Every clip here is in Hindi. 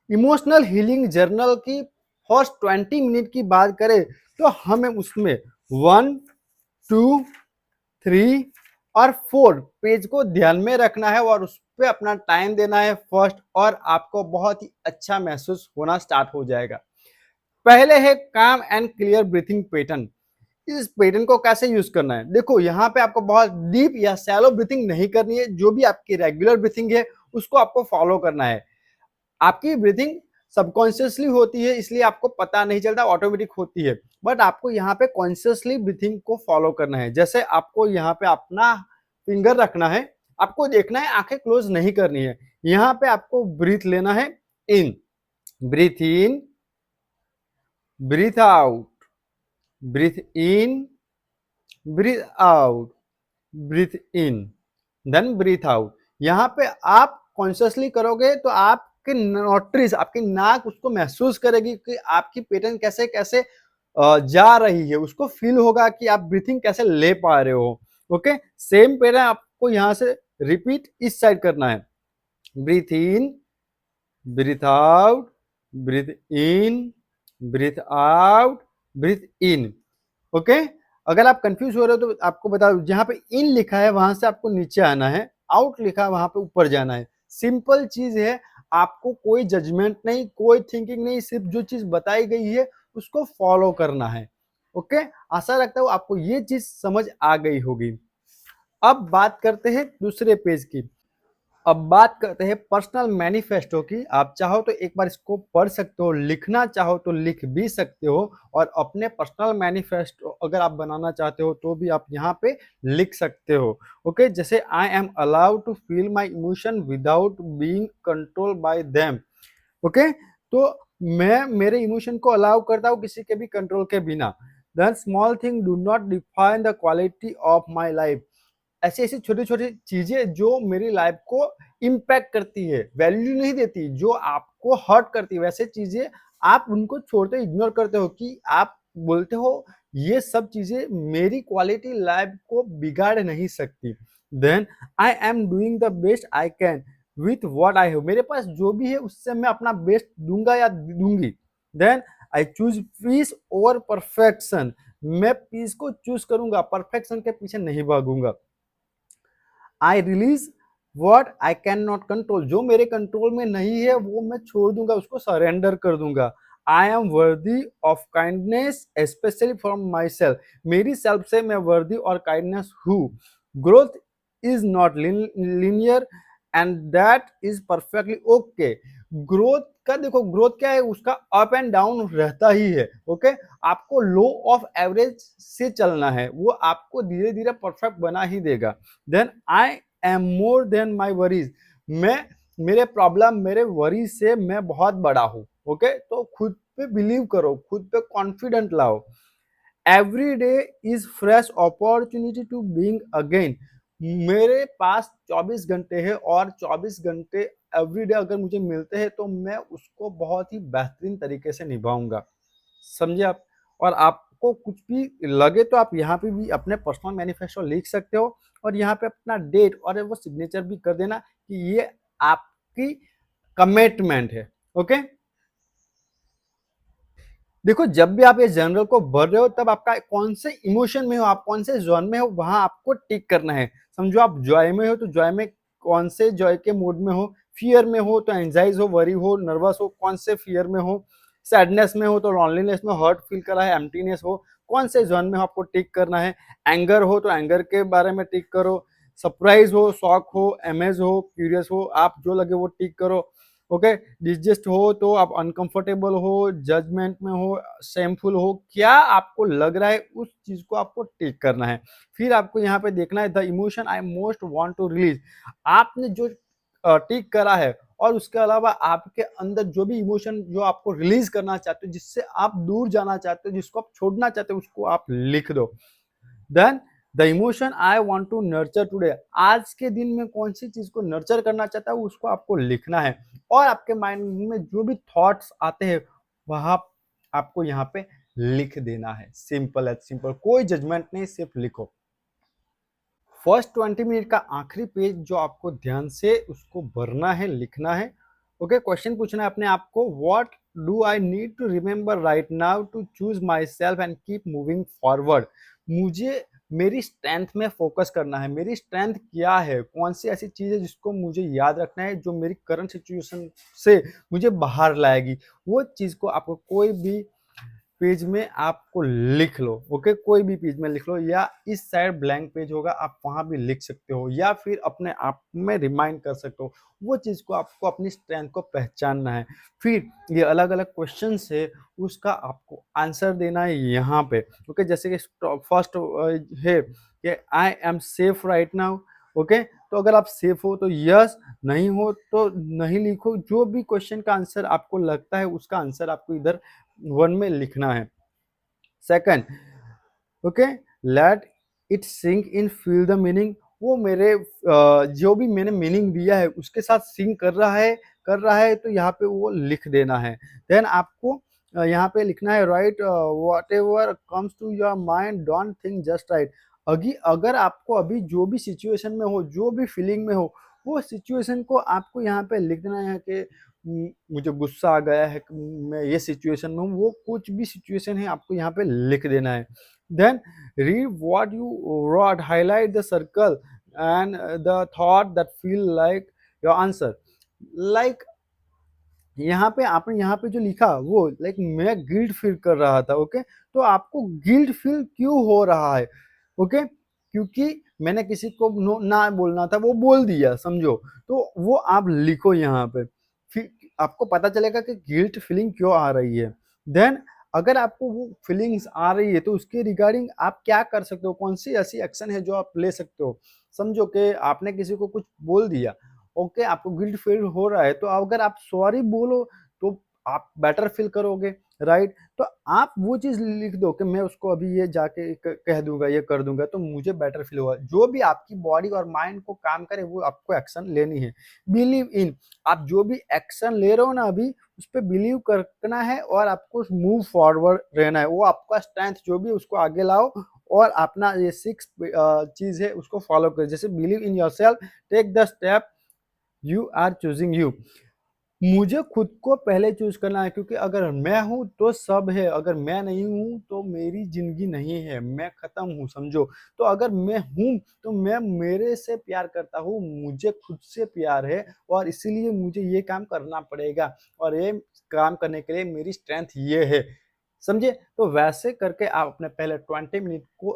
इमोशनल हीलिंग जर्नल की फर्स्ट 20 मिनट की बात करें तो हमें उसमें 1, 2, 3 और 4 पेज को ध्यान में रखना है और उस पर अपना टाइम देना है फर्स्ट, और आपको बहुत ही अच्छा महसूस होना स्टार्ट हो जाएगा। पहले है काम एंड क्लियर ब्रीथिंग पैटर्न। इस पैटर्न को कैसे यूज करना है, देखो यहाँ पे आपको बहुत डीप या शैलो ब्रीथिंग नहीं करनी है, जो भी आपकी रेगुलर ब्रीथिंग है उसको आपको फॉलो करना है। आपकी ब्रीथिंग सबकॉन्शियसली होती है, इसलिए आपको पता नहीं चलता, ऑटोमेटिक होती है, बट आपको यहाँ पे कॉन्शियसली ब्रीथिंग को फॉलो करना है। जैसे आपको यहाँ पे अपना फिंगर रखना है, आपको देखना है, आंखें क्लोज नहीं करनी है। यहाँ पे आपको ब्रीथ लेना है, इन, ब्रीथ इन, ब्रीथ आउट, ब्रीथ इन, ब्रीथ आउट, ब्रीथ इन, देन ब्रीथ आउट। यहाँ पे आप कॉन्शियसली करोगे तो आपके नोट्रिस, आपकी नाक उसको महसूस करेगी कि आपकी पैटर्न कैसे कैसे जा रही है, उसको फील होगा कि आप ब्रीथिंग कैसे ले पा रहे हो। ओके, सेम पैटर्न आपको यहाँ से रिपीट इस साइड करना है, ब्रीथ इन, ब्रीथ आउट, ब्रीथ इन, ब्रीथ आउट, ब्रीथ इन। ओके, अगर आप कंफ्यूज हो रहे हो तो आपको बता दूं, जहां पे इन लिखा है वहां से आपको नीचे आना है, आउट लिखा है वहां पे ऊपर जाना है। सिंपल चीज है, आपको कोई जजमेंट नहीं, कोई थिंकिंग नहीं, सिर्फ जो चीज बताई गई है उसको फॉलो करना है। ओके, आशा रखता हूं आपको ये चीज समझ आ गई होगी। अब बात करते हैं दूसरे पेज की। अब बात करते हैं पर्सनल मैनिफेस्टो की। आप चाहो तो एक बार इसको पढ़ सकते हो, लिखना चाहो तो लिख भी सकते हो, और अपने पर्सनल मैनिफेस्टो अगर आप बनाना चाहते हो तो भी आप यहाँ पे लिख सकते हो। ओके, जैसे I am allowed to feel my emotion without being control by them. Okay, तो मैं मेरे इमोशन को अलाउ करता हूँ किसी के भी कंट्रोल के बिना। Then small thing do not define the quality of my life. ऐसी ऐसी छोटी छोटी चीजें जो मेरी लाइफ को इम्पैक्ट करती है, वैल्यू नहीं देती, जो आपको हर्ट करती है, वैसे चीजें आप उनको छोड़ते इग्नोर करते हो, कि आप बोलते हो ये सब चीजें मेरी क्वालिटी लाइफ को बिगाड़ नहीं सकती। Then I am doing the best I can with what I have. मेरे पास जो भी है उससे मैं अपना बेस्ट दूंगा या दूंगी। Then I choose peace over perfection. मैं पीस को चूज करूंगा, परफेक्शन के पीछे नहीं भागूंगा। I release what I can not control. जो मेरे कंट्रोल में नहीं है वो मैं छोड़ दूंगा, उसको सरेंडर कर दूंगा। I am worthy of kindness specially from my self. मेरी सेल्फ से मैं वर्दी और काइंडनेस हूँ। Growth is not linear and that is perfectly okay. Growth का देखो, ग्रोथ क्या है, उसका अप एंड डाउन रहता ही है। ओके, आपको लो ऑफ एवरेज से चलना है, वो आपको धीरे धीरे परफेक्ट बना ही देगा। Then I am more than my worries. मैं, मेरे प्रॉब्लम, मेरे वरी से मैं बहुत बड़ा हूँ। ओके, तो खुद पे बिलीव करो, खुद पे कॉन्फिडेंट लाओ। Every day is fresh opportunity to being again. मेरे पास 24 घंटे है, और 24 घंटे एवरी डे अगर मुझे मिलते हैं तो मैं उसको बहुत ही बेहतरीन तरीके से निभाऊंगा। समझे आप? और आपको कुछ भी लगे तो आप यहाँ पे भी अपने पर्सनल मैनिफेस्टो लिख सकते हो, और यहाँ पे अपना डेट और वो सिग्नेचर भी कर देना कि ये आपकी कमिटमेंट है। ओके, देखो जब भी आप ये जनरल को भर रहे हो तब आपका कौन से इमोशन में हो, आप कौन से जोन में हो, वहां आपको टिक करना है। समझो आप जॉय में हो तो जॉय में कौन से जॉय के मूड में हो, फियर में हो तो एंजाइज हो, वरी हो, नर्वस हो, कौन से फियर में हो, सैडनेस में हो तो लॉनलीनेस में, हर्ट फील कर रहा है, एम्प्टीनेस हो, कौन से जोन में हो आपको टिक करना है। एंगर हो तो एंगर के बारे में टिक करो, सरप्राइज हो, शॉक हो, एमेज हो, क्यूरियस हो, आप जो लगे वो टिक करो। ओके, डिसजस्ट हो तो आप अनकंफर्टेबल हो, जजमेंट में हो, शेमफुल हो, क्या आपको लग रहा है उस चीज को आपको टिक करना है। फिर आपको यहाँ पे देखना है the emotion I most want to release. आपने जो टिक करा है, और उसके अलावा आपके अंदर जो भी इमोशन जो आपको रिलीज करना चाहते हो, जिससे आप दूर जाना चाहते हो, जिसको आप छोड़ना चाहते हो, उसको आप लिख दो। Then the emotion I want to nurture today. आज के दिन में कौन सी चीज को नर्चर करना चाहता है उसको आपको लिखना है, और आपके माइंड में जो भी थॉट्स आते हैं वह आपको यहाँ पे लिख देना है। सिंपल है, सिंपल, कोई जजमेंट नहीं, सिर्फ लिखो। फर्स्ट 20 मिनट का आखिरी पेज जो आपको ध्यान से उसको भरना है, लिखना है, ओके, क्वेश्चन पूछना है अपने आप को, what do I need to remember right now to choose my self and keep moving forward. मुझे मेरी स्ट्रेंथ में फोकस करना है, मेरी स्ट्रेंथ क्या है, कौन सी ऐसी चीज़ है जिसको मुझे याद रखना है जो मेरी करंट सिचुएशन से मुझे बाहर लाएगी। वो चीज़ को आपको कोई भी पेज में आपको लिख लो। ओके, कोई भी पेज में लिख लो, या इस साइड ब्लैंक पेज होगा आप वहां भी लिख सकते हो, या फिर अपने आप में रिमाइंड कर सकते हो। वो चीज़ को आपको अपनी स्ट्रेंथ को पहचानना है। फिर ये अलग अलग क्वेश्चन है, उसका आपको आंसर देना है यहाँ पे। ओके, जैसे कि फर्स्ट है कि I am safe right now. Okay, तो अगर आप सेफ हो तो यस, नहीं हो तो नहीं लिखो। जो भी क्वेश्चन का आंसर आपको लगता है उसका आंसर आपको इधर वन में लिखना है। Second, okay, let it sink in, feel the meaning. वो मेरे जो भी मैंने मीनिंग दिया है उसके साथ सिंक कर रहा है तो यहाँ पे वो लिख देना है। देन आपको यहाँ पे लिखना है write whatever comes to your mind, don't think just write. अगर आपको अभी जो भी सिचुएशन में हो, जो भी फीलिंग में हो, वो सिचुएशन को आपको यहाँ पे लिख देना है कि मुझे गुस्सा आ गया है, मैं ये सिचुएशन में हूँ। वो कुछ भी सिचुएशन है आपको यहाँ पे लिख देना है। Then read what you wrote, highlight the circle and the thought that feel like your answer. Like यहाँ पे आपने यहाँ पे जो लिखा वो लाइक मैं गिल्ट फील कर रहा था। ओके, तो आपको गिल्ट फील क्यों हो रहा है? ओके, क्योंकि मैंने किसी को ना बोलना था, वो बोल दिया, समझो। तो वो आप लिखो यहाँ पे, फिर आपको पता चलेगा कि गिल्ट फीलिंग क्यों आ रही है। देन अगर आपको वो फीलिंग्स आ रही है तो उसके रिगार्डिंग आप क्या कर सकते हो, कौन सी ऐसी एक्शन है जो आप ले सकते हो। समझो कि आपने किसी को कुछ बोल दिया, ओके, आपको गिल्ट फील हो रहा है, तो अगर आप सॉरी बोलो तो आप बेटर फील करोगे, राइट। तो आप वो चीज़ लिख दो कि मैं उसको अभी ये जाके कह दूंगा, ये कर दूंगा तो मुझे बेटर फील होगा। जो भी आपकी बॉडी और माइंड को काम करे वो आपको एक्शन लेनी है। बिलीव इन, आप जो भी एक्शन ले रहे हो ना अभी, उस पर बिलीव करना है और आपको मूव फॉरवर्ड रहना है। वो आपका स्ट्रेंथ जो भी उसको आगे लाओ और अपना ये 6 चीज़ है उसको फॉलो करो। जैसे believe in yourself, take the step, you are choosing you. मुझे खुद को पहले चूज करना है, क्योंकि अगर मैं हूं तो सब है, अगर मैं नहीं हूं तो मेरी जिंदगी नहीं है, मैं खत्म हूं, समझो। तो अगर मैं हूं तो मैं मेरे से प्यार करता हूं, मुझे खुद से प्यार है, और इसीलिए मुझे ये काम करना पड़ेगा, और ये काम करने के लिए मेरी स्ट्रेंथ ये है, समझे। तो वैसे करके आप अपने पहले 20 मिनट को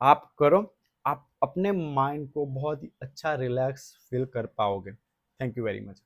आप करो, आप अपने माइंड को बहुत ही अच्छा रिलैक्स फील कर पाओगे। Thank you very much.